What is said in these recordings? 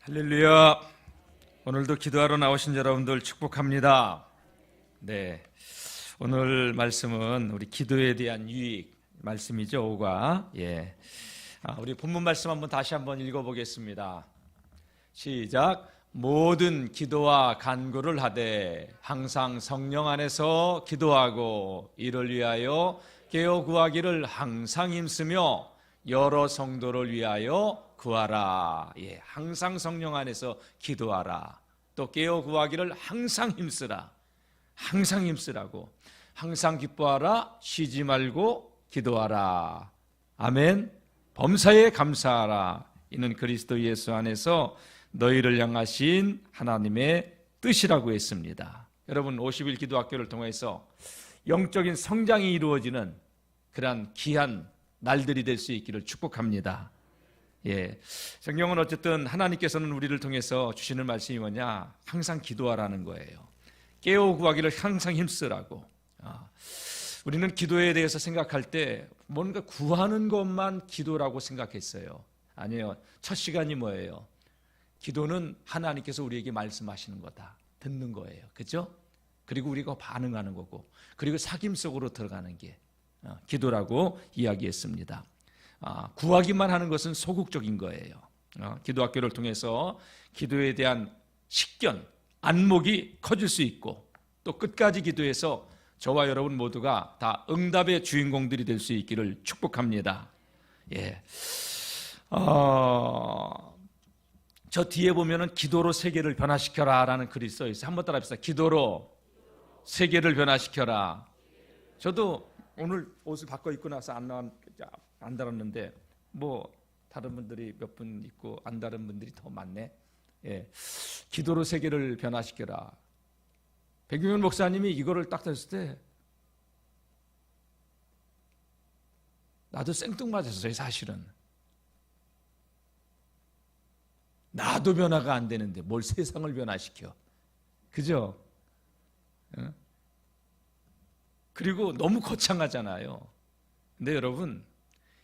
할렐루야. 오늘도 기도하러 나오신 여러분들 축복합니다. 네, 오늘 말씀은 우리 기도에 대한 유익 말씀이죠. 5가. 우리 본문 말씀 다시 한번 읽어보겠습니다. 시작. 모든 기도와 간구를 하되 항상 성령 안에서 기도하고 이를 위하여 깨어 구하기를 항상 힘쓰며 여러 성도를 위하여 구하라. 항상 성령 안에서 기도하라. 또 깨어 구하기를 항상 힘쓰라. 항상 힘쓰라고. 항상 기뻐하라. 쉬지 말고 기도하라. 아멘. 범사에 감사하라. 이는 그리스도 예수 안에서 너희를 향하신 하나님의 뜻이라고 했습니다. 여러분, 50일 기도학교를 통해서 영적인 성장이 이루어지는 그러한 귀한 날들이 될 수 있기를 축복합니다. 성경은 어쨌든 하나님께서는 우리를 통해서 주시는 말씀이 뭐냐? 항상 기도하라는 거예요. 깨어 구하기를 항상 힘쓰라고. 우리는 기도에 대해서 생각할 때 뭔가 구하는 것만 기도라고 생각했어요. 아니에요. 첫 시간이 뭐예요? 기도는 하나님께서 우리에게 말씀하시는 거다. 듣는 거예요. 그렇죠? 그리고 우리가 반응하는 거고, 그리고 사귐 속으로 들어가는 게 기도라고 이야기했습니다. 구하기만 하는 것은 소극적인 거예요. 기도학교를 통해서 기도에 대한 식견, 안목이 커질 수 있고, 또 끝까지 기도해서 저와 여러분 모두가 다 응답의 주인공들이 될 수 있기를 축복합니다. 저 뒤에 보면은 기도로 세계를 변화시켜라 라는 글이 써 있어요. 한번 따라 합시다. 기도로 세계를 변화시켜라. 저도 오늘 옷을 바꿔 입고 나서 안 달았는데 다른 분들이 몇 분 있고 안 다른 분들이 더 많네. 기도로 세계를 변화시켜라. 백용현 목사님이 이거를 딱 들었을 때 나도 생뚱맞았어요. 사실은 나도 변화가 안 되는데 뭘 세상을 변화시켜. 그죠? 그리고 너무 거창하잖아요. 근데 여러분,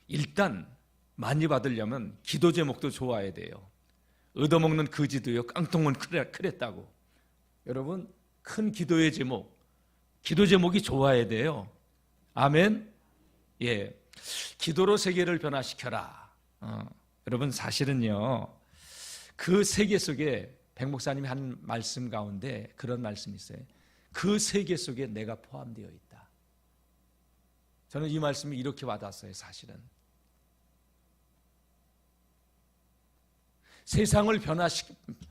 일단 많이 받으려면 기도 제목도 좋아야 돼요. 얻어먹는 거지도요 깡통은 크랬다고. 여러분, 큰 기도의 제목, 기도 제목이 좋아야 돼요. 아멘. 기도로 세계를 변화시켜라. 여러분, 사실은요, 그 세계 속에 백 목사님이 한 말씀 가운데 그런 말씀이 있어요. 그 세계 속에 내가 포함되어 있다. 저는 이 말씀을 이렇게 와닿았어요. 사실은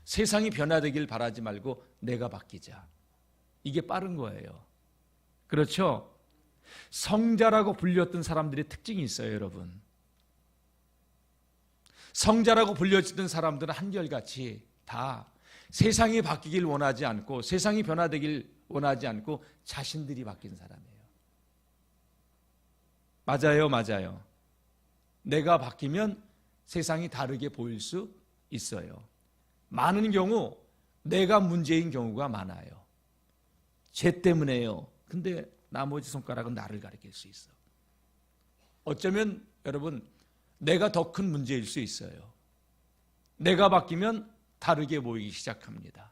세상이 변화되길 바라지 말고 내가 바뀌자. 이게 빠른 거예요. 그렇죠? 성자라고 불렸던 사람들의 특징이 있어요. 여러분, 성자라고 불려지던 사람들은 한결같이 다 세상이 바뀌길 원하지 않고, 세상이 변화되길 원하지 않고 자신들이 바뀐 사람이에요. 맞아요. 내가 바뀌면 세상이 다르게 보일 수 있어요. 많은 경우 내가 문제인 경우가 많아요. 죄 때문에요. 근데 나머지 손가락은 나를 가리킬 수 있어. 어쩌면 여러분, 내가 더 큰 문제일 수 있어요. 내가 바뀌면 다르게 보이기 시작합니다.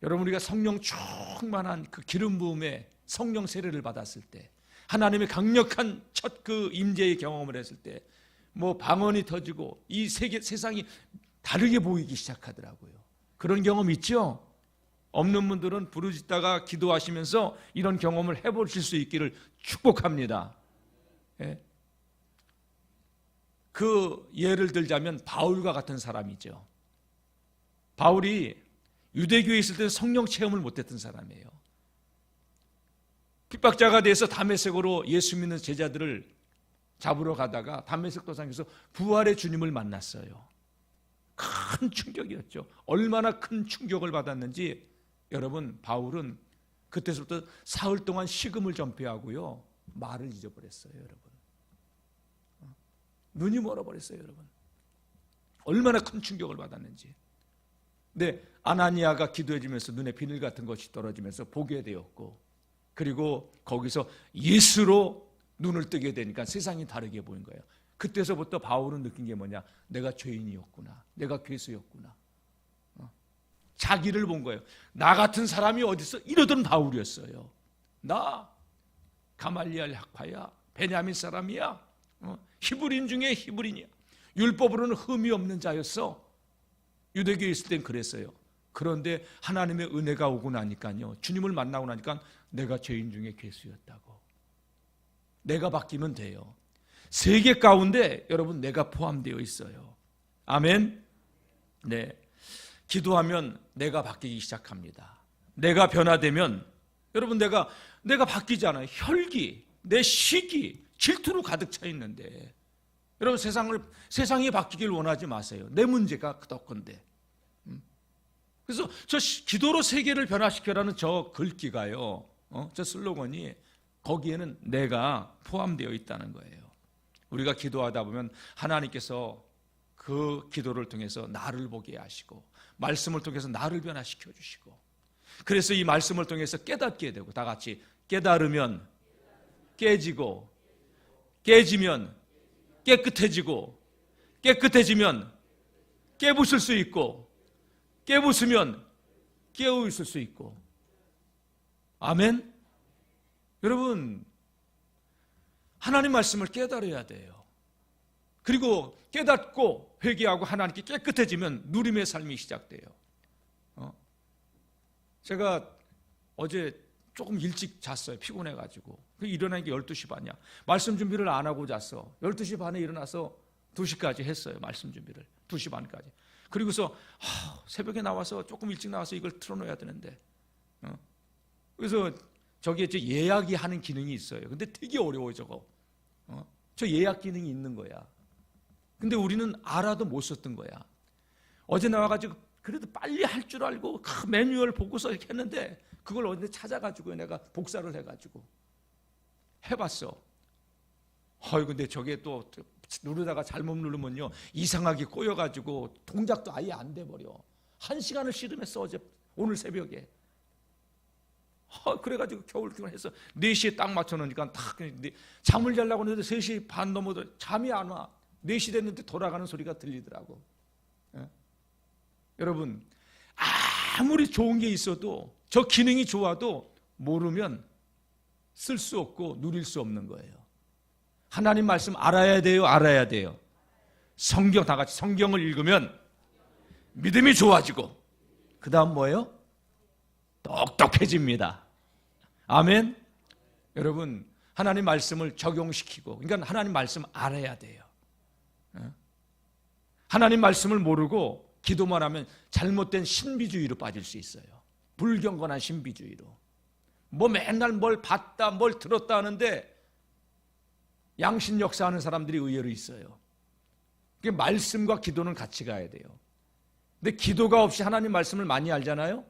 여러분, 우리가 성령 충만한 그 기름 부음에 성령 세례를 받았을 때, 하나님의 강력한 첫 그 임재의 경험을 했을 때, 방언이 터지고 이 세상이 다르게 보이기 시작하더라고요. 그런 경험 있죠? 없는 분들은 부르짖다가 기도하시면서 이런 경험을 해보실 수 있기를 축복합니다. 그 예를 들자면 바울과 같은 사람이죠. 바울이 유대교에 있을 때는 성령 체험을 못했던 사람이에요. 핍박자가 돼서 다메섹으로 예수 믿는 제자들을 잡으러 가다가 다메섹 도상에서 부활의 주님을 만났어요. 큰 충격이었죠. 얼마나 큰 충격을 받았는지, 여러분, 바울은 그때서부터 사흘 동안 식음을 전폐하고요, 말을 잊어버렸어요. 여러분, 눈이 멀어버렸어요. 여러분, 얼마나 큰 충격을 받았는지. 근데 아나니아가 기도해주면서 눈에 비늘 같은 것이 떨어지면서 보게 되었고, 그리고 거기서 예수로 눈을 뜨게 되니까 세상이 다르게 보인 거예요. 그때서부터 바울은 느낀 게 뭐냐? 내가 죄인이었구나. 내가 괴수였구나. 자기를 본 거예요. 나 같은 사람이 어디 있어? 이러던 바울이었어요. 나 가말리엘 학파야. 베냐민 사람이야. 히브리인 중에 히브리인이야. 율법으로는 흠이 없는 자였어. 유대교에 있을 땐 그랬어요. 그런데 하나님의 은혜가 오고 나니까요, 주님을 만나고 나니까 내가 죄인 중에 괴수였다고. 내가 바뀌면 돼요. 세계 가운데 여러분 내가 포함되어 있어요. 아멘. 네, 기도하면 내가 바뀌기 시작합니다. 내가 변화되면 여러분 내가 바뀌잖아요. 혈기, 내 시기, 질투로 가득 차 있는데 여러분 세상이 바뀌길 원하지 마세요. 내 문제가 그렇건데. 그래서 저 기도로 세계를 변화시켜라는 저 글귀가요, 저 슬로건이 거기에는 내가 포함되어 있다는 거예요. 우리가 기도하다 보면 하나님께서 그 기도를 통해서 나를 보게 하시고 말씀을 통해서 나를 변화시켜 주시고, 그래서 이 말씀을 통해서 깨닫게 되고, 다 같이 깨달으면 깨지고, 깨지면 깨끗해지고, 깨끗해지면 깨부술 수 있고, 깨부수면 깨어 있을 수 있고. 아멘. 여러분, 하나님 말씀을 깨달아야 돼요. 그리고 깨닫고 회개하고 하나님께 깨끗해지면 누림의 삶이 시작돼요. 제가 어제 조금 일찍 잤어요. 피곤해가지고. 일어나는 게 12시 반이야. 말씀 준비를 안 하고 잤어. 12시 반에 일어나서 2시까지 했어요. 말씀 준비를. 2시 반까지. 그리고서 새벽에 나와서 조금 일찍 나와서 이걸 틀어놓아야 되는데, 그래서 저기에 예약이 하는 기능이 있어요. 근데 되게 어려워요. 저거. 저 예약 기능이 있는 거야. 근데 우리는 알아도 못 썼던 거야. 어제 나와가지고 그래도 빨리 할 줄 알고 그 매뉴얼 보고서 이렇게 했는데, 그걸 어디 찾아가지고 내가 복사를 해가지고 해봤어. 근데 저게 또 누르다가 잘못 누르면요, 이상하게 꼬여가지고 동작도 아예 안 돼버려. 1시간을 씨름했어, 어제, 오늘 새벽에. 그래가지고 겨울 해서 4시에 딱 맞춰놓으니까 딱 잠을 자려고 했는데 3시 반 넘어도 잠이 안 와. 4시 됐는데 돌아가는 소리가 들리더라고. 예? 여러분, 아무리 좋은 게 있어도, 저 기능이 좋아도 모르면 쓸 수 없고 누릴 수 없는 거예요. 하나님 말씀 알아야 돼요, 알아야 돼요. 성경, 다 같이 성경을 읽으면 믿음이 좋아지고, 그 다음 뭐예요? 똑똑해집니다. 아멘. 여러분, 하나님 말씀을 적용시키고, 그러니까 하나님 말씀 알아야 돼요. 하나님 말씀을 모르고 기도만 하면 잘못된 신비주의로 빠질 수 있어요. 불경건한 신비주의로. 뭐 맨날 뭘 봤다 뭘 들었다 하는데 양신 역사하는 사람들이 의외로 있어요. 말씀과 기도는 같이 가야 돼요. 근데 기도가 없이 하나님 말씀을 많이 알잖아요.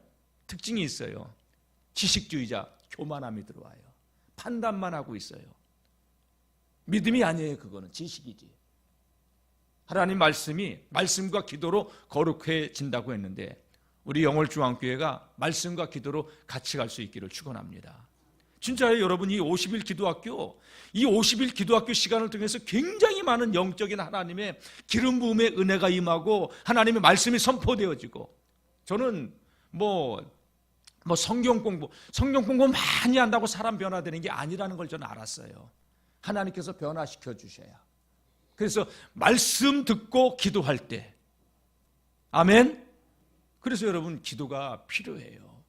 특징이 있어요. 지식주의자, 교만함이 들어와요. 판단만 하고 있어요. 믿음이 아니에요. 그거는 지식이지. 하나님 말씀이 말씀과 기도로 거룩해진다고 했는데, 우리 영월중앙교회가 말씀과 기도로 같이 갈 수 있기를 축원합니다. 진짜요, 여러분. 이 50일 기도학교, 이 50일 기도학교 시간을 통해서 굉장히 많은 영적인 하나님의 기름 부음의 은혜가 임하고 하나님의 말씀이 선포되어지고, 저는 성경 공부 많이 한다고 사람 변화되는 게 아니라는 걸 저는 알았어요. 하나님께서 변화시켜 주셔야. 그래서 말씀 듣고 기도할 때, 아멘. 그래서 여러분, 기도가 필요해요.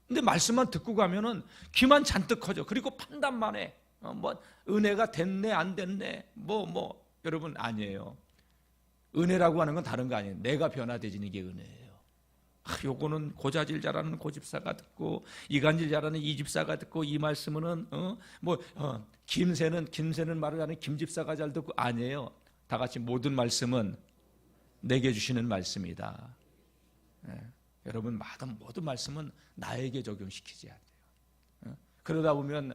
근데 말씀만 듣고 가면은 귀만 잔뜩 커져. 그리고 판단만 해. 은혜가 됐네 안 됐네 여러분, 아니에요. 은혜라고 하는 건 다른 거 아니에요. 내가 변화되지는 게 은혜예요. 요거는 고자질 잘하는 고집사가 듣고, 이간질 잘하는 이집사가 듣고, 이 말씀은 김새는 말을 하는 김집사가 잘 듣고, 아니에요. 다 같이 모든 말씀은 내게 주시는 말씀이다. 여러분, 모든 말씀은 나에게 적용시키지 않아요. 그러다 보면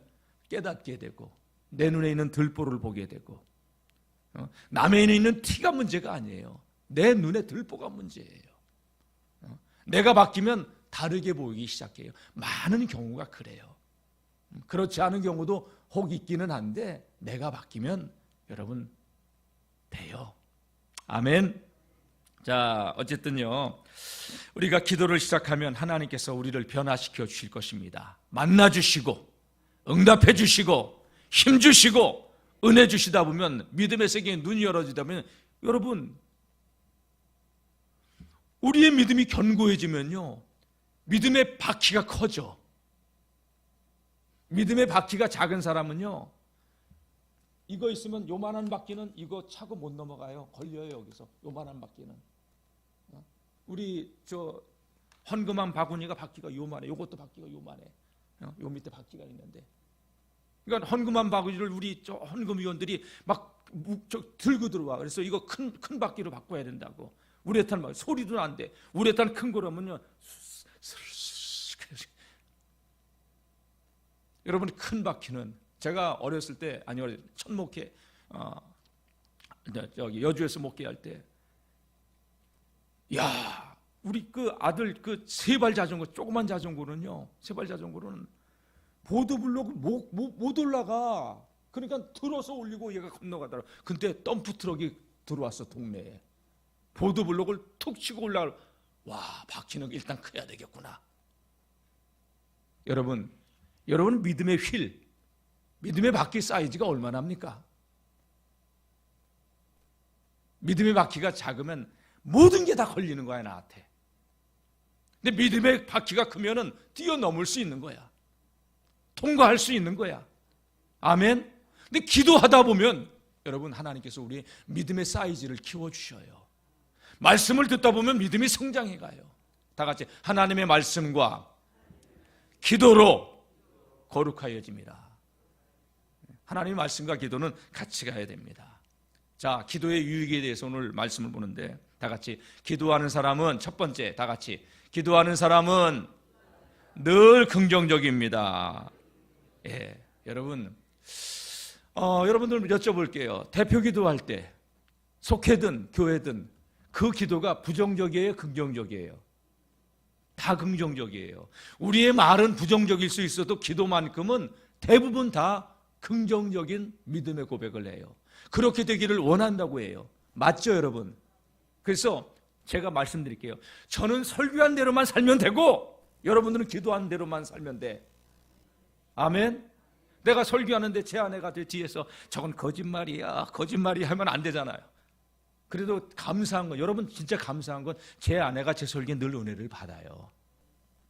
깨닫게 되고, 내 눈에 있는 들보를 보게 되고, 남의 눈에 있는 티가 문제가 아니에요. 내 눈에 들보가 문제예요. 내가 바뀌면 다르게 보이기 시작해요. 많은 경우가 그래요. 그렇지 않은 경우도 혹 있기는 한데, 내가 바뀌면 여러분 돼요. 아멘. 자, 어쨌든요, 우리가 기도를 시작하면 하나님께서 우리를 변화시켜 주실 것입니다. 만나 주시고 응답해 주시고 힘 주시고 은혜 주시다 보면, 믿음의 세계에 눈이 열어지다 보면, 여러분, 우리의 믿음이 견고해지면요, 믿음의 바퀴가 커져. 믿음의 바퀴가 작은 사람은요, 이거 있으면 요만한 바퀴는 이거 차고 못 넘어가요. 걸려요. 여기서 요만한 바퀴는. 우리 저 헌금한 바구니가 바퀴가 요만해. 요것도 바퀴가 요만해. 요 밑에 바퀴가 있는데, 그러니까 헌금한 바구니를 우리 저 헌금위원들이 막 들고 들어와. 그래서 이거 큰 바퀴로 바꿔야 된다고. 우레탄 막 소리도 안 돼. 우레탄 큰 거라면요, 여러분, 큰 바퀴는, 제가 어렸을 때, 첫 목회, 저기 여주에서 목회할 때, 야, 우리 그 아들 그 세발 자전거, 조그만 자전거는요, 세발 자전거는 보도블록 못 올라가. 그러니까 들어서 올리고 얘가 건너가더라. 근데 덤프 트럭이 들어왔어, 동네에. 보도블록을 툭 치고 올라가. 와, 바퀴는 일단 커야 되겠구나. 여러분 믿음의 휠, 믿음의 바퀴 사이즈가 얼마나 합니까? 믿음의 바퀴가 작으면 모든 게 다 걸리는 거야, 나한테. 근데 믿음의 바퀴가 크면은 뛰어넘을 수 있는 거야. 통과할 수 있는 거야. 아멘. 근데 기도하다 보면 여러분, 하나님께서 우리 믿음의 사이즈를 키워주셔요. 말씀을 듣다 보면 믿음이 성장해 가요. 다 같이, 하나님의 말씀과 기도로 거룩하여집니다. 하나님의 말씀과 기도는 같이 가야 됩니다. 자, 기도의 유익에 대해서 오늘 말씀을 보는데, 다 같이, 기도하는 사람은, 첫 번째, 다 같이, 기도하는 사람은 늘 긍정적입니다. 예, 여러분, 여러분들 여쭤볼게요. 대표 기도할 때, 속회든 교회든 그 기도가 부정적이에요, 긍정적이에요? 다 긍정적이에요. 우리의 말은 부정적일 수 있어도 기도만큼은 대부분 다 긍정적인 믿음의 고백을 해요. 그렇게 되기를 원한다고 해요. 맞죠, 여러분? 그래서 제가 말씀드릴게요. 저는 설교한 대로만 살면 되고, 여러분들은 기도한 대로만 살면 돼. 아멘? 내가 설교하는데 제 아내가 뒤에서 저건 거짓말이야 하면 안 되잖아요. 그래도 감사한 건, 여러분 진짜 감사한 건, 제 아내가 제 설교에 늘 은혜를 받아요.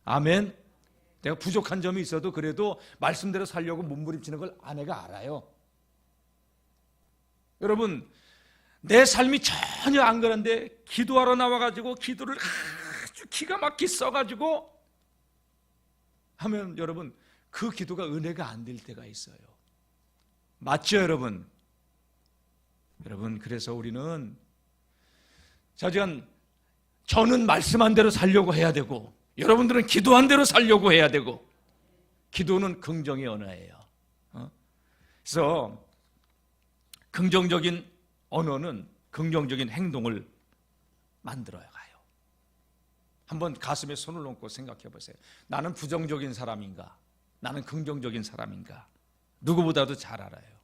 아멘? 내가 부족한 점이 있어도 그래도 말씀대로 살려고 몸부림치는 걸 아내가 알아요. 여러분, 내 삶이 전혀 안 그런데 기도하러 나와가지고 기도를 아주 기가 막히게 써가지고 하면, 여러분, 그 기도가 은혜가 안 될 때가 있어요. 맞죠, 여러분? 여러분, 그래서 우리는 저는 말씀한 대로 살려고 해야 되고, 여러분들은 기도한 대로 살려고 해야 되고, 기도는 긍정의 언어예요. 그래서 긍정적인 언어는 긍정적인 행동을 만들어야 가요. 한번 가슴에 손을 얹고 생각해 보세요. 나는 부정적인 사람인가? 나는 긍정적인 사람인가? 누구보다도 잘 알아요.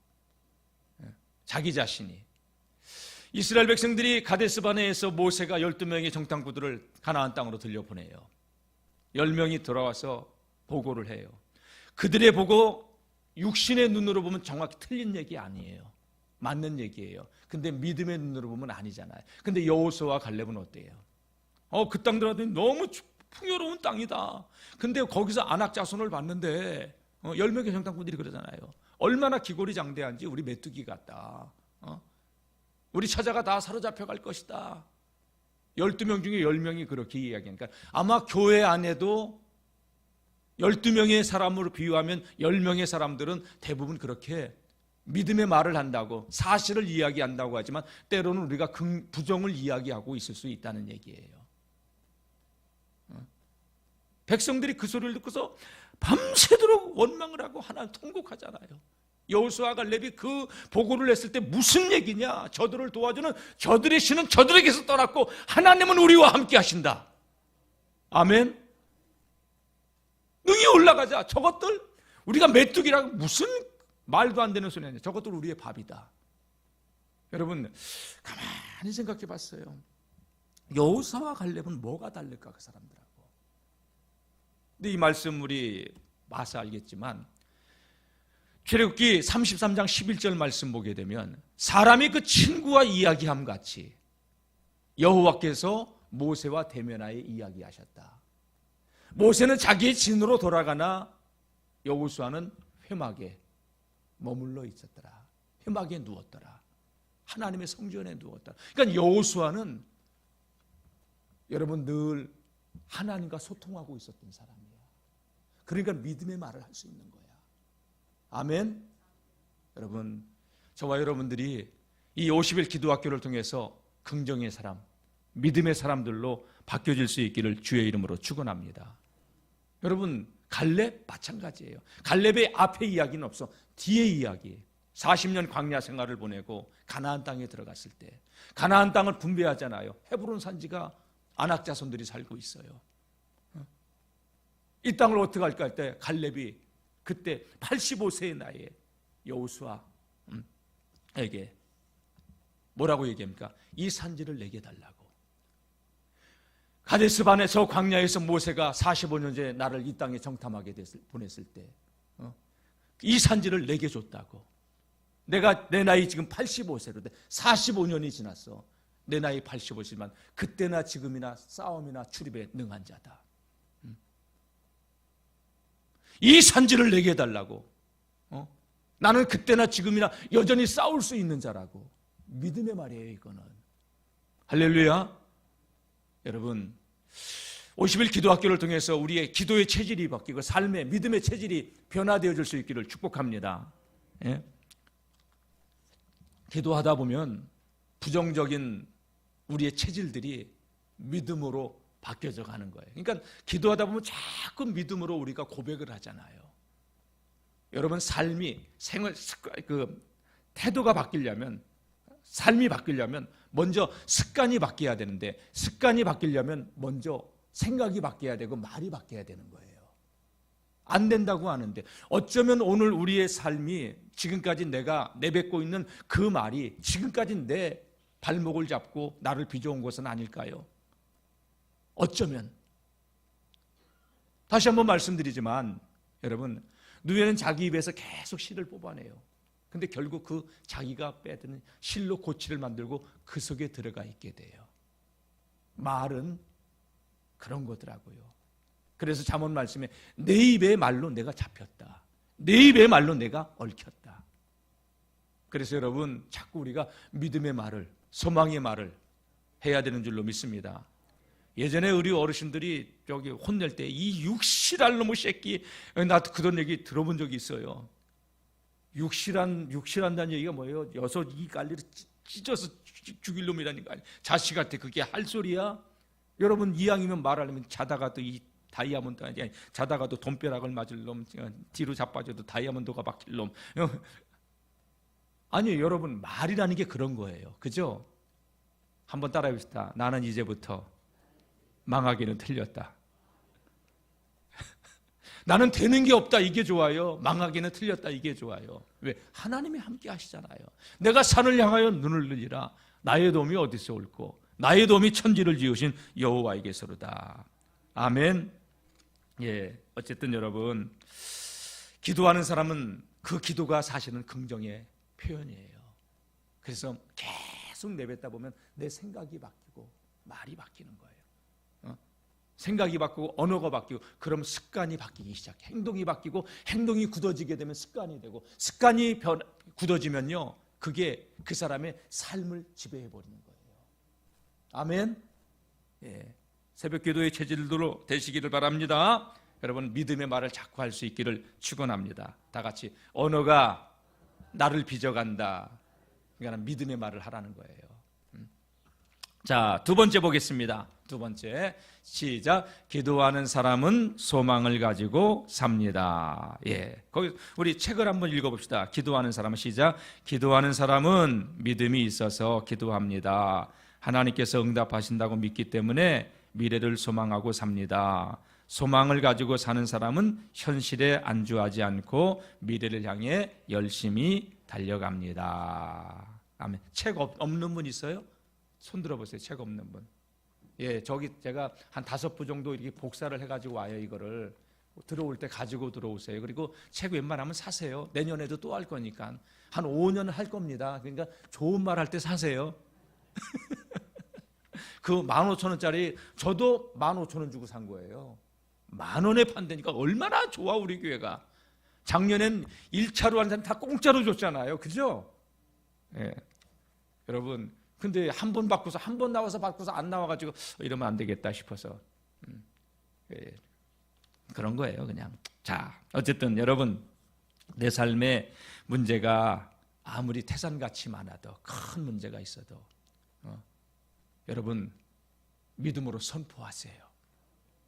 자기 자신이. 이스라엘 백성들이 가데스바네에서 모세가 12명의 정탐꾼들을 가나안 땅으로 들려보내요. 10명이 돌아와서 보고를 해요. 그들의 보고 육신의 눈으로 보면 정확히 틀린 얘기 아니에요. 맞는 얘기예요. 근데 믿음의 눈으로 보면 아니잖아요. 근데 여호수아와 갈렙은 어때요? 그 땅 들어가더니 너무 풍요로운 땅이다. 근데 거기서 안악 자손을 봤는데 10명의 정탐꾼들이 그러잖아요. 얼마나 기골이 장대한지 우리 메뚜기 같다. 우리 처자가 다 사로잡혀 갈 것이다. 12명 중에 10명이 그렇게 이야기하니까, 아마 교회 안에도 12명의 사람으로 비유하면 10명의 사람들은 대부분 그렇게 믿음의 말을 한다고, 사실을 이야기한다고 하지만 때로는 우리가 부정을 이야기하고 있을 수 있다는 얘기예요. 백성들이 그 소리를 듣고서 밤새도록 원망을 하고 하나님 통곡하잖아요. 여호수아와 갈렙이 그 보고를 했을 때 무슨 얘기냐? 저들을 도와주는 저들의 신은 저들에게서 떠났고 하나님은 우리와 함께 하신다. 아멘. 능히 올라가자. 저것들 우리가 메뚜기라고 무슨 말도 안 되는 소리 하냐. 저것들 우리의 밥이다. 여러분 가만히 생각해 봤어요. 여호수아와 갈렙은 뭐가 다를까 그 사람들하고. 근데 이 말씀 우리 봐서 알겠지만 출애굽기 33장 11절 말씀 보게 되면 사람이 그 친구와 이야기함 같이 여호와께서 모세와 대면하여 이야기하셨다. 모세는 자기의 진으로 돌아가나 여호수아는 회막에 머물러 있었더라. 회막에 누웠더라. 하나님의 성전에 누웠더라. 그러니까 여호수아는 여러분 늘 하나님과 소통하고 있었던 사람이야. 그러니까 믿음의 말을 할 수 있는 거야. 아멘. 여러분, 저와 여러분들이 이 50일 기도학교를 통해서 긍정의 사람, 믿음의 사람들로 바뀌어질 수 있기를 주의 이름으로 축원합니다. 여러분, 갈렙 마찬가지예요. 갈렙의 앞에 이야기는 없어. 뒤에 이야기. 40년 광야 생활을 보내고 가나안 땅에 들어갔을 때 가나안 땅을 분배하잖아요. 헤브론 산지가 아낙 자손들이 살고 있어요. 이 땅을 어떻게 할까 할 때 갈렙이 그때 85세의 나이에 여호수아에게 뭐라고 얘기합니까? 이 산지를 내게 달라고. 가데스반의 저 광야에서 모세가 45년째 나를 이 땅에 정탐하게 보냈을 때 이 산지를 내게 줬다고. 내가 내 나이 지금 85세로 돼. 45년이 지났어. 내 나이 85세지만 그때나 지금이나 싸움이나 출입에 능한 자다. 이 산지를 내게 해달라고. 나는 그때나 지금이나 여전히 싸울 수 있는 자라고. 믿음의 말이에요 이거는. 할렐루야. 여러분 50일 기도학교를 통해서 우리의 기도의 체질이 바뀌고 삶의 믿음의 체질이 변화되어질 수 있기를 축복합니다. 예? 기도하다 보면 부정적인 우리의 체질들이 믿음으로 바뀌어져 가는 거예요. 그러니까 기도하다 보면 자꾸 믿음으로 우리가 고백을 하잖아요. 여러분 삶이 태도가 바뀌려면 삶이 바뀌려면 먼저 습관이 바뀌어야 되는데 습관이 바뀌려면 먼저 생각이 바뀌어야 되고 말이 바뀌어야 되는 거예요. 안 된다고 하는데 어쩌면 오늘 우리의 삶이 지금까지 내가 내뱉고 있는 그 말이 지금까지 내 발목을 잡고 나를 빚어온 것은 아닐까요? 어쩌면. 다시 한번 말씀드리지만 여러분 누에는 자기 입에서 계속 실을 뽑아내요. 근데 결국 그 자기가 빼드는 실로 고치를 만들고 그 속에 들어가 있게 돼요. 말은 그런 거더라고요. 그래서 잠언 말씀에 내 입의 말로 내가 잡혔다. 내 입의 말로 내가 얽혔다. 그래서 여러분 자꾸 우리가 믿음의 말을 소망의 말을 해야 되는 줄로 믿습니다. 예전에 우리 어르신들이 저기 혼낼 때 이 육실할 놈의 새끼, 나도 그런 얘기 들어본 적이 있어요. 육실한다는 얘기가 뭐예요? 여섯 이 갈리를 찢어서 죽일 놈이라니까. 자식한테 그게 할 소리야? 여러분 이왕이면 말하려면 자다가도 이 다이아몬드 아니 자다가도 돈벼락을 맞을 놈, 뒤로 자빠져도 다이아몬드가 박힐 놈. 아니요, 여러분 말이라는 게 그런 거예요. 그죠? 한번 따라해 봅시다. 나는 이제부터 망하기는 틀렸다. 나는 되는 게 없다 이게 좋아요. 망하기는 틀렸다 이게 좋아요. 왜? 하나님이 함께 하시잖아요. 내가 산을 향하여 눈을 들리라. 나의 도움이 어디서 올꼬? 나의 도움이 천지를 지으신 여호와에게서로다. 아멘. 예, 어쨌든 여러분 기도하는 사람은 그 기도가 사실은 긍정의 표현이에요. 그래서 계속 내뱉다 보면 내 생각이 바뀌고 말이 바뀌는 거예요. 생각이 바뀌고 언어가 바뀌고 그럼 습관이 바뀌기 시작해. 행동이 바뀌고 행동이 굳어지게 되면 습관이 되고 습관이 굳어지면요 그게 그 사람의 삶을 지배해버리는 거예요. 아멘. 예. 새벽 기도의 체질로 되시기를 바랍니다. 여러분 믿음의 말을 자꾸 할 수 있기를 축원합니다. 다 같이 언어가 나를 빚어간다. 그러니까 믿음의 말을 하라는 거예요. 자, 두 번째 보겠습니다. 두 번째 시작. 기도하는 사람은 소망을 가지고 삽니다. 예, 거기 우리 책을 한번 읽어봅시다. 기도하는 사람은 시작. 기도하는 사람은 믿음이 있어서 기도합니다. 하나님께서 응답하신다고 믿기 때문에 미래를 소망하고 삽니다. 소망을 가지고 사는 사람은 현실에 안주하지 않고 미래를 향해 열심히 달려갑니다. 아멘. 책 없는 분 있어요? 손 들어보세요. 책 없는 분. 예, 저기 제가 한 5부 정도 이렇게 복사를 해가지고 와요. 이거를 들어올 때 가지고 들어오세요. 그리고 책 웬만하면 사세요. 내년에도 또 할 거니까 한 5년 할 겁니다. 그러니까 좋은 말 할 때 사세요. 그 15,000원짜리 저도 15,000원 주고 산 거예요. 10,000원에 판다니까 얼마나 좋아 우리 교회가. 작년엔 1차로 한 사람 다 공짜로 줬잖아요. 그죠? 예. 여러분 근데 한 번 받고서 한 번 나와서 받고서 안 나와가지고 이러면 안 되겠다 싶어서 예. 그런 거예요 그냥. 자 어쨌든 여러분 내 삶에 문제가 아무리 태산같이 많아도 큰 문제가 있어도 여러분 믿음으로 선포하세요.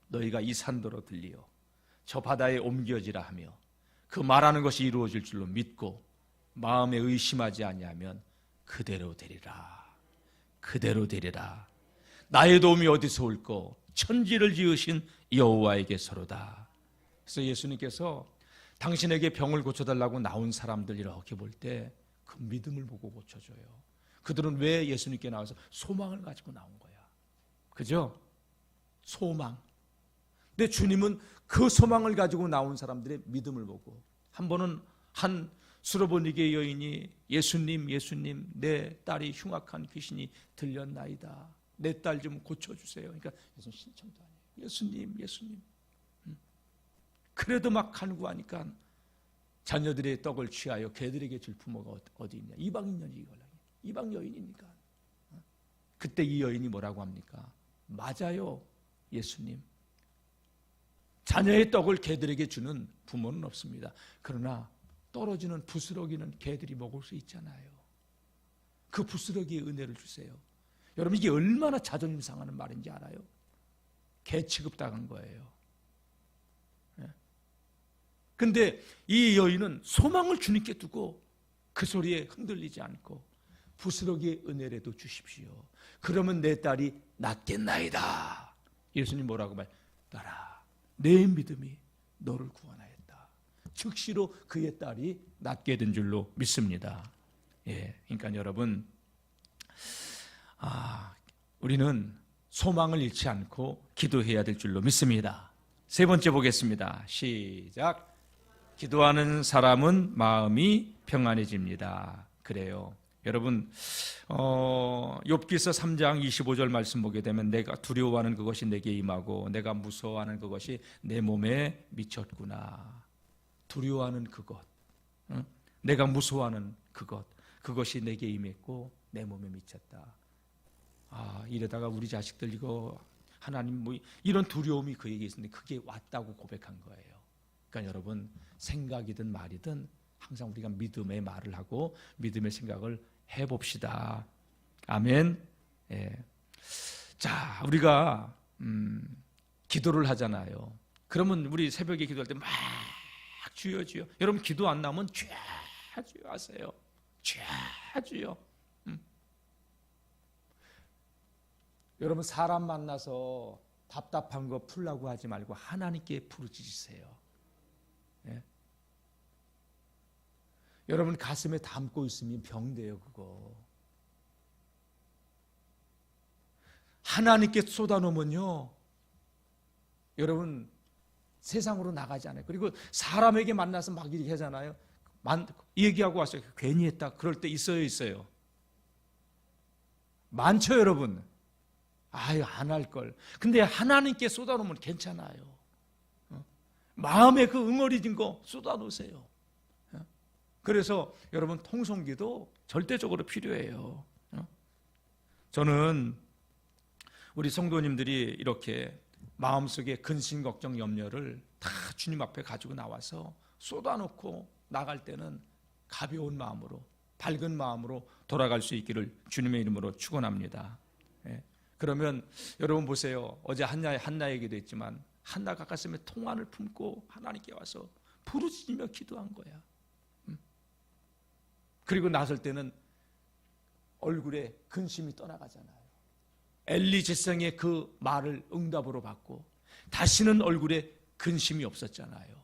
너희가 이 산도로 들리어 저 바다에 옮겨지라 하며 그 말하는 것이 이루어질 줄로 믿고 마음에 의심하지 아니하면 그대로 되리라. 그대로 되리라. 나의 도움이 어디서 올꼬 천지를 지으신 여호와에게서로다. 그래서 예수님께서 당신에게 병을 고쳐달라고 나온 사람들 이렇게 볼 때 그 믿음을 보고 고쳐줘요. 그들은 왜 예수님께 나와서 소망을 가지고 나온 거야. 그죠? 소망. 근데 주님은 그 소망을 가지고 나온 사람들의 믿음을 보고 한 번은 한 수로보니게 여인이 예수님 예수님 내 딸이 흉악한 귀신이 들렸나이다. 내 딸 좀 고쳐주세요. 그러니까 예수님 신청도 아니에요. 예수님 예수님. 그래도 막 간구하니까 자녀들의 떡을 취하여 개들에게 줄 부모가 어디 있냐. 이방인이지 이방 여인이니까. 그때 이 여인이 뭐라고 합니까? 맞아요 예수님. 자녀의 떡을 개들에게 주는 부모는 없습니다. 그러나 떨어지는 부스러기는 개들이 먹을 수 있잖아요. 그 부스러기의 은혜를 주세요. 여러분 이게 얼마나 자존심 상하는 말인지 알아요? 개 취급당한 거예요. 근데 이 여인은 소망을 주님께 두고 그 소리에 흔들리지 않고 부스러기의 은혜라도 주십시오. 그러면 내 딸이 낫겠나이다. 예수님 뭐라고 딸아 내 믿음이 너를 구원하였다. 즉시로 그의 딸이 낫게 된 줄로 믿습니다. 예, 그러니까 여러분 우리는 소망을 잃지 않고 기도해야 될 줄로 믿습니다. 세 번째 보겠습니다. 시작. 기도하는 사람은 마음이 평안해집니다. 그래요. 여러분 욥기서 3장 25절 말씀 보게 되면 내가 두려워하는 그것이 내게 임하고 내가 무서워하는 그것이 내 몸에 미쳤구나. 두려워하는 그것, 내가 무서워하는 그것이 내게 임했고 내 몸에 미쳤다. 이러다가 우리 자식들 이거 하나님 뭐 이런 두려움이 그에게 있었는데 그게 왔다고 고백한 거예요. 그러니까 여러분 생각이든 말이든 항상 우리가 믿음의 말을 하고 믿음의 생각을 해봅시다. 아멘. 예. 자, 우리가 기도를 하잖아요. 그러면 우리 새벽에 기도할 때 막 주여 주여. 여러분 기도 안 나오면 주여 주여 하세요. 주여 주여. 여러분 사람 만나서 답답한 거 풀라고 하지 말고 하나님께 부르짖으세요. 예? 여러분 가슴에 담고 있으면 병돼요. 그거 하나님께 쏟아놓으면요 여러분 세상으로 나가지 않아요. 그리고 사람에게 만나서 막 이렇게 하잖아요. 얘기하고 왔어요. 괜히 했다. 그럴 때 있어요. 많죠 여러분. 안 할걸. 근데 하나님께 쏟아놓으면 괜찮아요. 마음에 그 응어리진 거 쏟아놓으세요. 그래서 여러분 통성기도 절대적으로 필요해요. 저는 우리 성도님들이 이렇게 마음속에 근심, 걱정, 염려를 다 주님 앞에 가지고 나와서 쏟아놓고 나갈 때는 가벼운 마음으로 밝은 마음으로 돌아갈 수 있기를 주님의 이름으로 축원합니다. 그러면 여러분 보세요. 어제 한나 얘기도 했지만 한나 가까스에 통안을 품고 하나님께 와서 부르짖으며 기도한 거야. 그리고 나설 때는 얼굴에 근심이 떠나가잖아요. 엘리 제성의 그 말을 응답으로 받고 다시는 얼굴에 근심이 없었잖아요.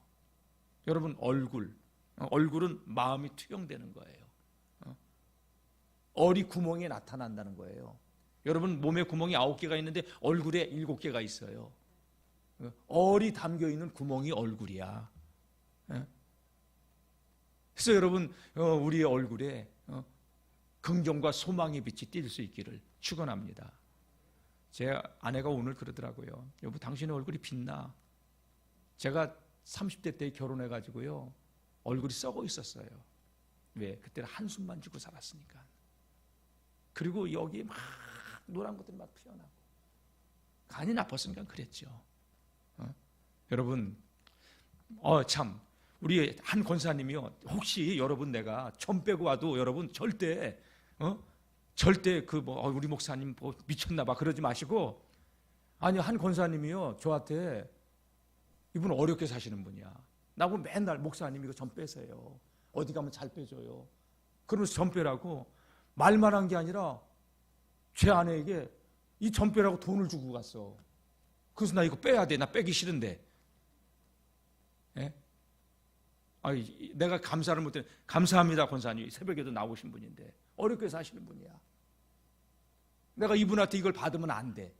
여러분 얼굴은 마음이 투영되는 거예요. 어리 구멍이 나타난다는 거예요. 여러분 몸에 구멍이 9개가 있는데 얼굴에 7개가 있어요. 얼이 담겨있는 구멍이 얼굴이야. 그래서 여러분 우리의 얼굴에 긍정과 소망의 빛이 띌 수 있기를 축원합니다. 제 아내가 오늘 그러더라고요. 여보 당신의 얼굴이 빛나. 제가 30대 때 결혼해가지고요 얼굴이 썩어 있었어요. 왜? 그때는 한숨만 주고 살았으니까. 그리고 여기 막 노란 것들이 막 피어나고 간이 나빴으니까 그랬죠. 여러분 참 우리 한 권사님이요 혹시 여러분 내가 점 빼고 와도 여러분 절대 우리 목사님 뭐 미쳤나 봐 그러지 마시고, 아니 한 권사님이요 저한테, 이분 어렵게 사시는 분이야. 나보고 맨날 목사님 이거 점 빼세요. 어디 가면 잘 빼줘요. 그러면서 점 빼라고 말만 한 게 아니라 제 아내에게 이 점 빼라고 돈을 주고 갔어. 그래서 나 이거 빼야 돼. 나 빼기 싫은데. 예? 아니, 내가 감사를 못해. 감사합니다 권사님. 새벽에도 나오신 분인데 어렵게 사시는 분이야. 내가 이분한테 이걸 받으면 안 돼.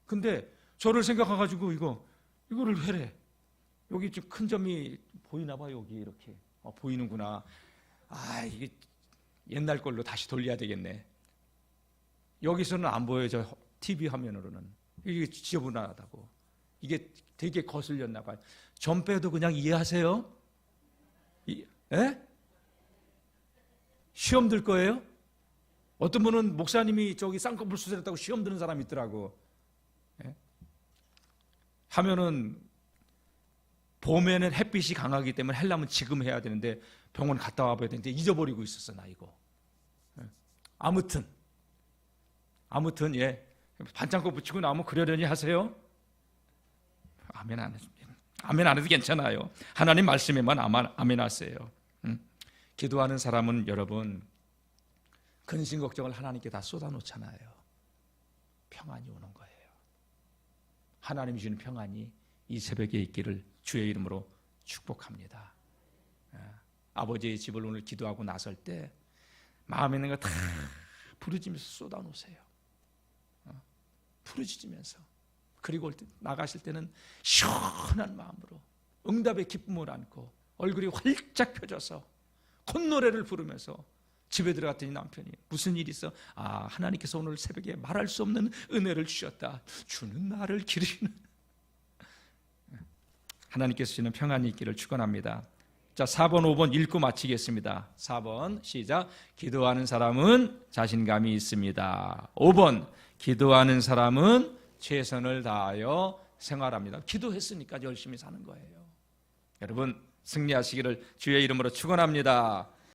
근데 저를 생각해가지고 이거를 해래. 여기 좀 큰 점이 보이나 봐. 여기 이렇게 보이는구나. 이게 옛날 걸로 다시 돌려야 되겠네. 여기서는 안 보여요. 저 TV 화면으로는. 이게 지저분하다고. 이게 되게 거슬렸나 봐요. 점 빼도 그냥 이해하세요? 예? 시험 들 거예요? 어떤 분은 목사님이 저기 쌍꺼풀 수술했다고 시험 드는 사람이 있더라고. 예? 하면은 봄에는 햇빛이 강하기 때문에 하려면 지금 해야 되는데 병원 갔다 와봐야 되는데 잊어버리고 있었어 나 이거. 예? 아무튼 예 반창고 붙이고 나오면 그러려니 하세요? 아멘 안 해도 괜찮아요. 하나님 말씀에만 아멘 하세요. 기도하는 사람은 여러분 근심 걱정을 하나님께 다 쏟아놓잖아요. 평안이 오는 거예요. 하나님이 주는 평안이 이 새벽에 있기를 주의 이름으로 축복합니다. 아버지의 집을 오늘 기도하고 나설 때 마음에 있는 거 다 부르짖으면서 쏟아놓으세요. 부르짖으면서. 그리고 올 때 나가실 때는 시원한 마음으로 응답의 기쁨을 안고 얼굴이 활짝 펴져서 콧노래를 부르면서 집에 들어갔더니 남편이 무슨 일이 있어? 하나님께서 오늘 새벽에 말할 수 없는 은혜를 주셨다. 주는 나를 기르시는 하나님께서 주시는 평안이 있기를 축원합니다. 자, 4번 5번 읽고 마치겠습니다. 4번 시작. 기도하는 사람은 자신감이 있습니다. 5번 기도하는 사람은 최선을 다하여 생활합니다. 기도했으니까 열심히 사는 거예요. 여러분 승리하시기를 주의 이름으로 축원합니다.